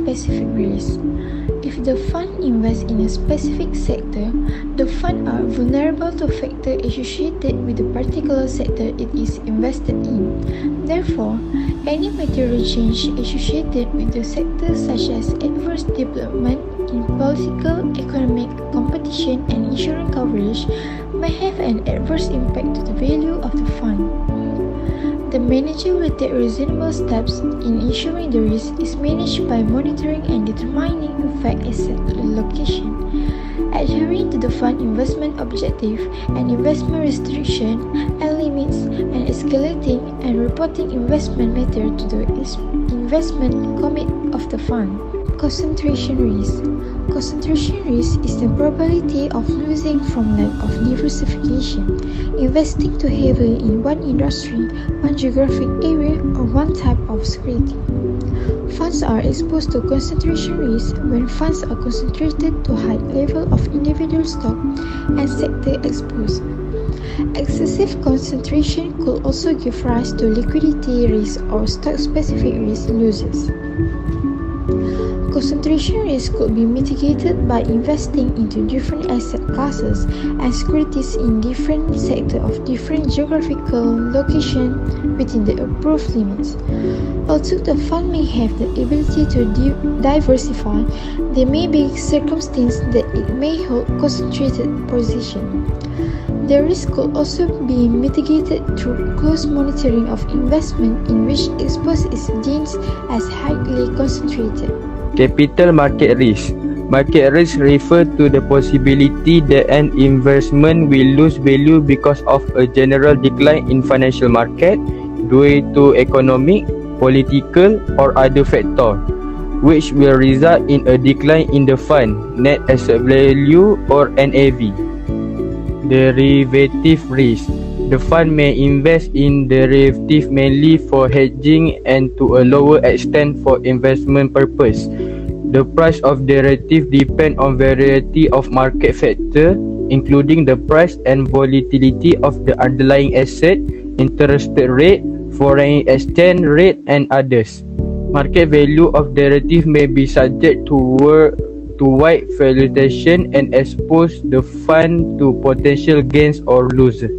specific risk. If the fund invests in a specific sector, the fund are vulnerable to factors associated with the particular sector it is invested in. Therefore, any material change associated with the sector, such as adverse development in political, economic, competition, and insurance coverage, may have an adverse impact to the value of the fund. The manager will take reasonable steps in ensuring the risk is managed by monitoring and determining effect asset allocation, adhering to the fund investment objective and investment restriction and limits, and escalating and reporting investment matter to the investment committee of the fund. Concentration risk. Concentration risk is the probability of losing from lack of diversification, investing too heavily in one industry, one geographic area, or one type of security. Funds are exposed to concentration risk when funds are concentrated to high level of individual stock and sector exposure. Excessive concentration could also give rise to liquidity risk or stock-specific risk losses. Concentration risk could be mitigated by investing into different asset classes and securities in different sectors of different geographical location within the approved limits. Although the fund may have the ability to diversify, there may be circumstances that it may hold concentrated position. The risk could also be mitigated through close monitoring of investment in which exposure is deemed as highly concentrated. Capital market risk. Market risk refer to the possibility that an investment will lose value because of a general decline in financial market due to economic, political, or other factors, which will result in a decline in the fund net asset value or NAV. Derivative risk. The fund may invest in derivatives mainly for hedging and to a lower extent for investment purpose. The price of derivative depends on variety of market factors, including the price and volatility of the underlying asset, interest rate, foreign exchange rate, and others. Market value of derivative may be subject to wide fluctuation and expose the fund to potential gains or losses.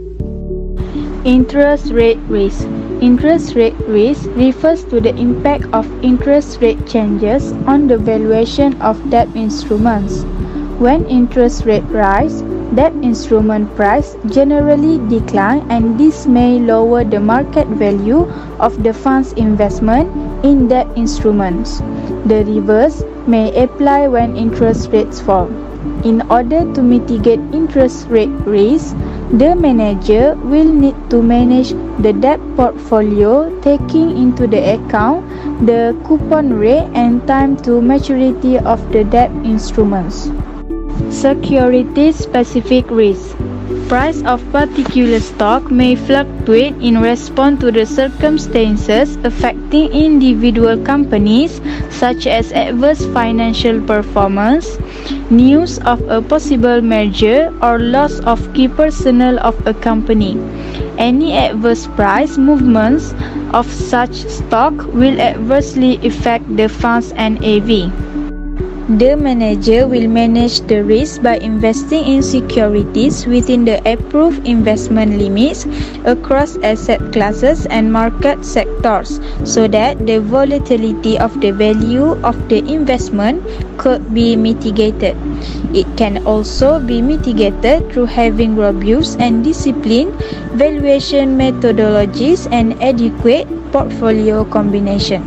Interest rate risk. Interest rate risk refers to the impact of interest rate changes on the valuation of debt instruments. When interest rate rise, debt instrument price generally decline, and this may lower the market value of the fund's investment in debt instruments. The reverse may apply when interest rates fall. In order to mitigate interest rate risk, the manager will need to manage the debt portfolio taking into the account the coupon rate and time to maturity of the debt instruments. Security-specific risk. Price of particular stock may fluctuate in response to the circumstances affecting individual companies, such as adverse financial performance, news of a possible merger, or loss of key personnel of a company. Any adverse price movements of such stock will adversely affect the fund's NAV. The manager will manage the risk by investing in securities within the approved investment limits across asset classes and market sectors, so that the volatility of the value of the investment could be mitigated. It can also be mitigated through having robust and disciplined valuation methodologies and adequate portfolio combination.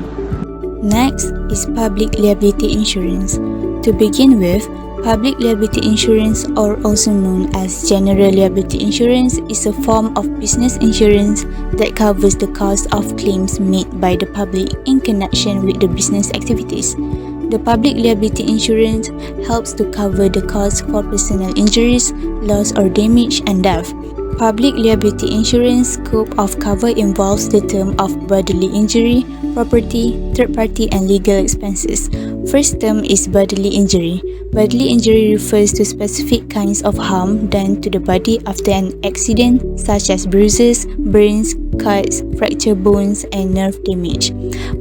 Next is public liability insurance. To begin with, public liability insurance, or also known as general liability insurance, is a form of business insurance that covers the cost of claims made by the public in connection with the business activities. The public liability insurance helps to cover the cost for personal injuries, loss or damage, and death. Public liability insurance scope of cover involves the term of bodily injury, property, third party, and legal expenses. First term is bodily injury. Bodily injury refers to specific kinds of harm done to the body after an accident, such as bruises, burns, cuts, fractured bones, and nerve damage.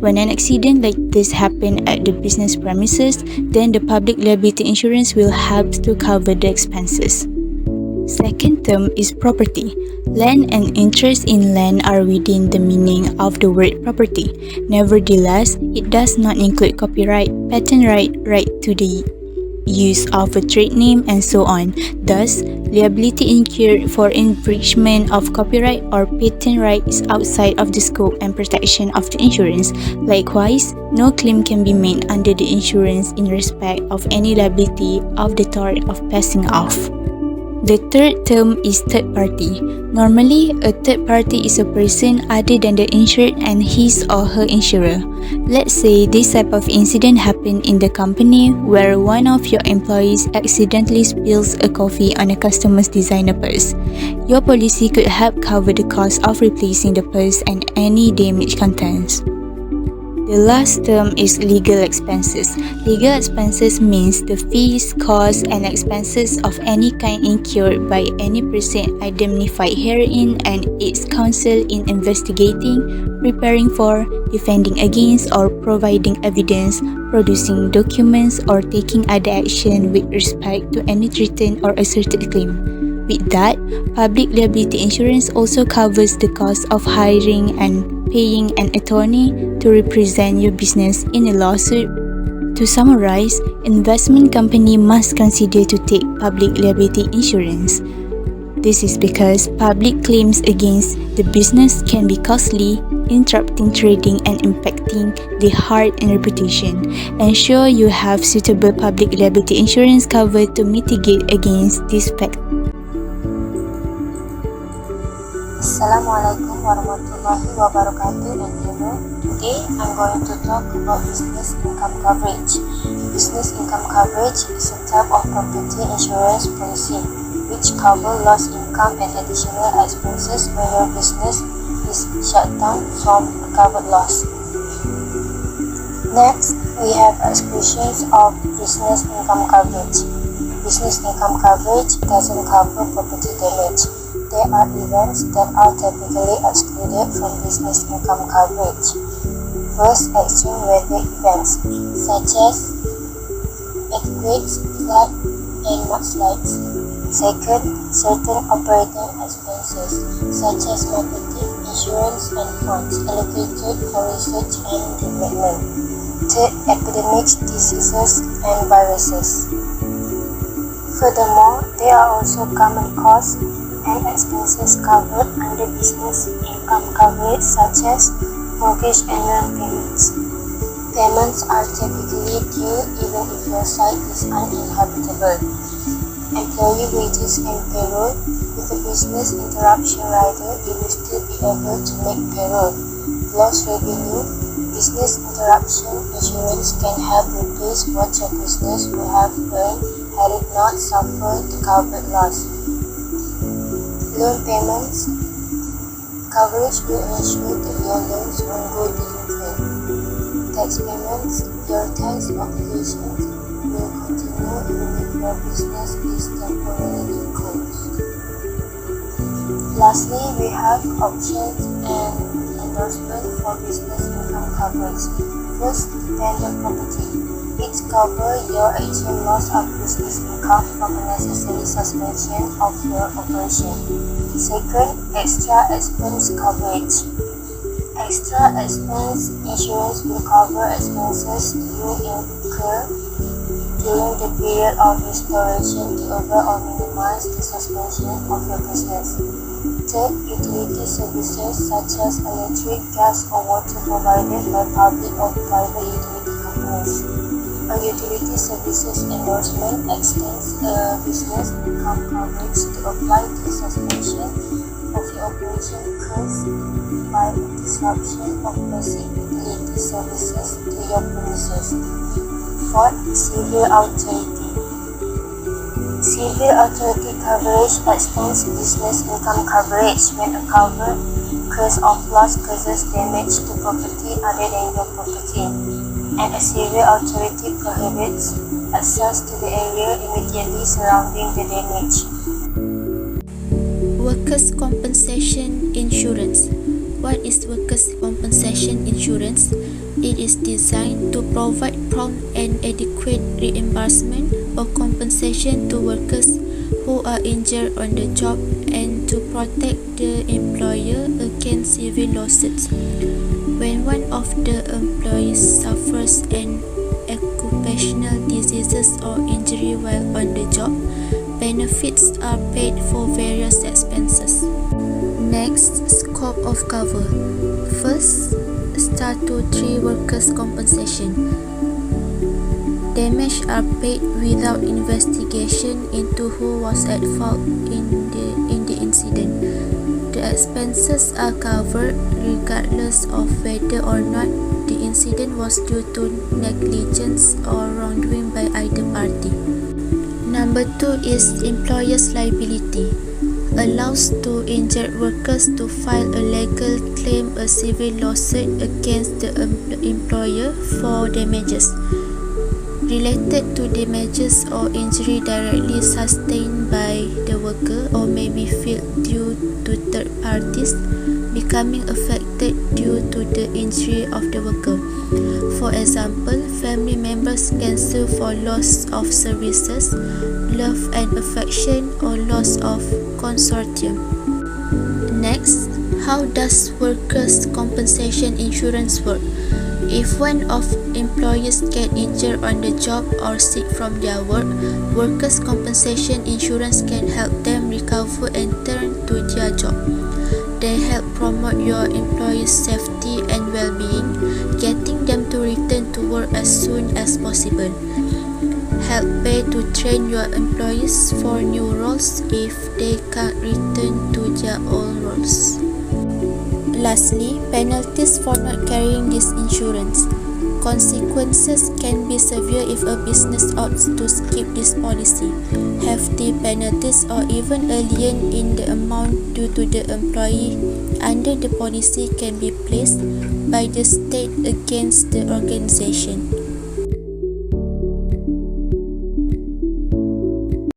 When an accident like this happens at the business premises, then the public liability insurance will help to cover the expenses. Second term is property. Land and interest in land are within the meaning of the word property. Nevertheless, it does not include copyright, patent right to the use of a trade name, and so on. Thus, liability incurred for infringement of copyright or patent right is outside of the scope and protection of the insurance. Likewise, no claim can be made under the insurance in respect of any liability of the tort of passing off. The third term is third party. Normally, a third party is a person other than the insured and his or her insurer. Let's say this type of incident happened in the company where one of your employees accidentally spills a coffee on a customer's designer purse. Your policy could help cover the cost of replacing the purse and any damaged contents. The last term is legal expenses. Legal expenses means the fees, costs, and expenses of any kind incurred by any person indemnified herein and its counsel in investigating, preparing for, defending against, or providing evidence, producing documents, or taking other action with respect to any threatened or asserted claim. With that, public liability insurance also covers the cost of hiring and paying an attorney to represent your business in a lawsuit. To summarize, investment company must consider to take public liability insurance. This is because public claims against the business can be costly, interrupting trading and impacting the health and reputation. Ensure you have suitable public liability insurance cover to mitigate against this fact. Assalamualaikum warahmatullahi wabarakatuh, and hello. Today I'm going to talk about business income coverage. Business income coverage is a type of property insurance policy which cover lost income and additional expenses when your business is shut down from a covered loss. Next, we have exclusions of business income coverage. Business income coverage doesn't cover property damage. There are events that are typically excluded from business income coverage. First, extreme weather events such as earthquakes, flood, and mudslides. Second, certain operating expenses such as marketing, insurance, and funds allocated for research and development. Third, epidemic diseases and viruses. Furthermore, there are also common costs and expenses covered under business income coverage such as mortgage and rent payments. Payments are typically due even if your site is uninhabitable. Employee wages and payroll. With a business interruption rider, you will still be able to make payroll. Lost revenue. Business interruption insurance can help replace what your business would have earned had it not suffered the covered loss. Loan payments. Coverage will ensure that your loans won't go delinquent. Tax payments. Your tax obligations will continue even if your business is temporarily closed. Lastly, we have options and endorsement for business income coverage. First, dependent property. It covers your actual loss of business income from a necessary suspension of your operation. Second, extra expense coverage. Extra expense insurance will cover expenses you incur during the period of restoration to overall minimize the suspension of your business. Third, utility services such as electric, gas, or water provided by public or private utility companies. A utility services endorsement extends a business income coverage to apply to suspension of your operation caused by a disruption of basic utility services to your premises. Fourth, civil authority. Civil authority coverage extends business income coverage when a covered cause of loss causes damage to property other than your property, and a civil authority prohibits access to the area immediately surrounding the damage. Workers' compensation insurance. What is workers' compensation insurance? It is designed to provide prompt and adequate reimbursement or compensation to workers who are injured on the job and to protect the employer against civil lawsuits. When one of the employees suffers an occupational diseases or injury while on the job, benefits are paid for various expenses. Next, scope of cover. First, statutory workers' compensation. Damage are paid without investigation into who was at fault in the incident. The expenses are covered regardless of whether or not the incident was due to negligence or wrongdoing by either party. Number 2 is employer's liability. Allows to injured workers to file a legal claim, a civil lawsuit against the employer for damages related to damages or injury directly sustained by the worker or may be felt due to third parties becoming affected due to the injury of the worker. For example, family members can sue for loss of services, love and affection, or loss of consortium. Next, how does workers' compensation insurance work? If one of employees get injured on the job or sick from their work, workers' compensation insurance can help them recover and turn to their job. They help promote your employees' safety and well-being, getting them to return to work as soon as possible. Help pay to train your employees for new roles if they can't return to their old roles. Lastly, penalties for not carrying this insurance. Consequences can be severe if a business opts to skip this policy. Hefty penalties or even a lien in the amount due to the employee under the policy can be placed by the state against the organization.